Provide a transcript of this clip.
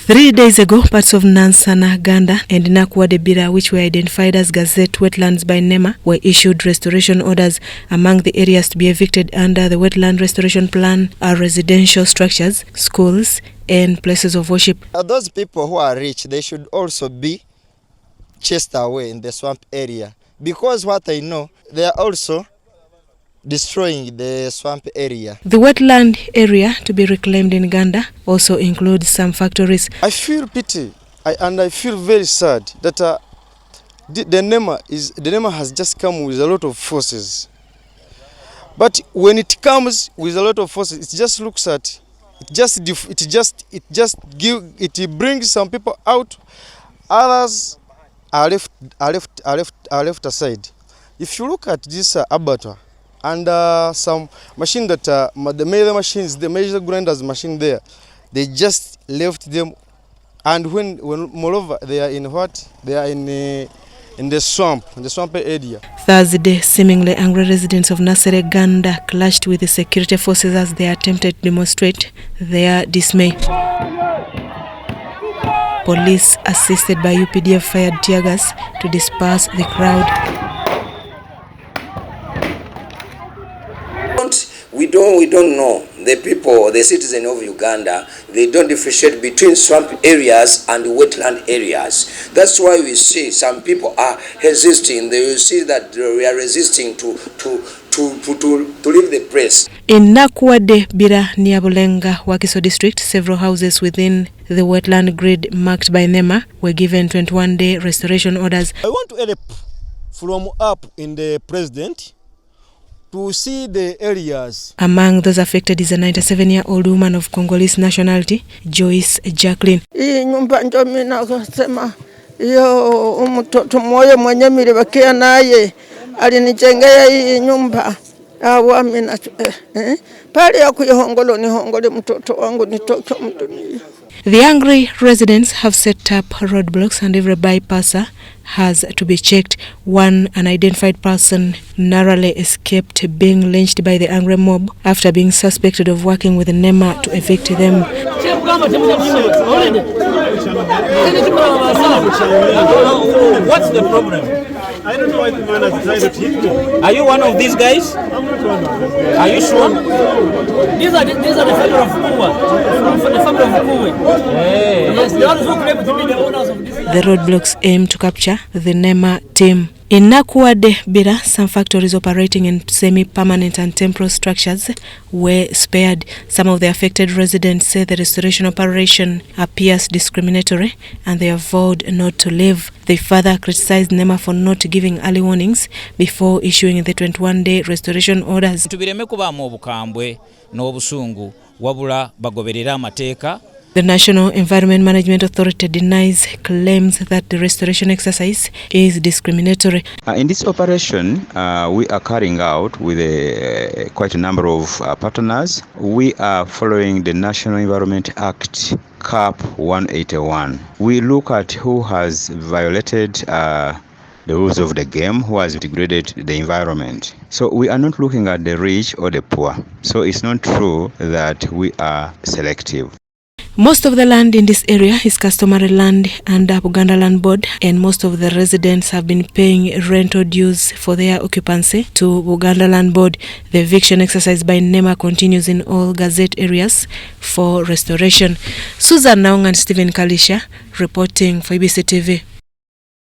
3 days ago, parts of Nasere-Gganda and Nakuwadde Bira, which were identified as gazette wetlands by NEMA, were issued restoration orders. Among the areas to be evicted under the wetland restoration plan are residential structures, schools and places of worship. Those people who are rich, they should also be chased away in the swamp area, because what I know, they are also destroying the swamp area. The wetland area to be reclaimed in Uganda also includes some factories. I feel pity and I feel very sad that the NEMA has just come with a lot of forces. But when it comes with a lot of forces, it just looks at it brings some people out, others are left aside. If you look at this abattoir and some machine that the major machines, the major grinders machine there, they just left them, and when moreover they are in what? They are in the swamp area. Thursday, seemingly angry residents of Nasere-Gganda clashed with the security forces as they attempted to demonstrate their dismay. Police, assisted by UPDF, fired teargas to disperse the crowd. We don't know the people, the citizens of Uganda. They don't differentiate between swamp areas and wetland areas. That's why we see some people are resisting. They will see that we are resisting to leave the place. In Nakuwadde Bira near Bulenga, Wakiso district, several houses within the wetland grid marked by NEMA were given 21-day restoration orders. I want to help from up in the president to see the areas. Among those affected is a 97-year-old woman of Congolese nationality, Joyce Jacqueline. Nyumba ndio mimi nasema hiyo mtoto mmoja mwenye nilibakia naye alinijengea hii nyumba. Amina pale ya kuihongolo ni hongole mtoto wangu nitoke mdunia. The angry residents have set up roadblocks and every bypasser has to be checked. One unidentified person narrowly escaped being lynched by the angry mob after being suspected of working with the NEMA to evict them. What's the problem? I don't know why the man has decided to hit me. Are you one of these guys? I'm not one of these guys. Are you sure? These are the family of Kuwa. The family of Kuwa. Yes, the ones who claim to be the owners of this. The roadblocks aim to capture the NEMA team. In Nakuwadde Bira, some factories operating in semi-permanent and temporary structures were spared. Some of the affected residents say the restoration operation appears discriminatory and they have vowed not to leave. They further criticized NEMA for not giving early warnings before issuing the 21-day restoration orders. Tubireme kubamu obukambwe n'obusungu wabula bagoberera amateeka. The National Environment Management Authority denies claims that the restoration exercise is discriminatory. In this operation, we are carrying out with quite a number of partners. We are following the National Environment Act Cap 181. We look at who has violated the rules of the game, who has degraded the environment. So we are not looking at the rich or the poor. So it's not true that we are selective. Most of the land in this area is customary land under Uganda Land Board, and most of the residents have been paying rental dues for their occupancy to Uganda Land Board. The eviction exercise by NEMA continues in all gazette areas for restoration. Susan Naung and Stephen Kalisha reporting for EBC TV.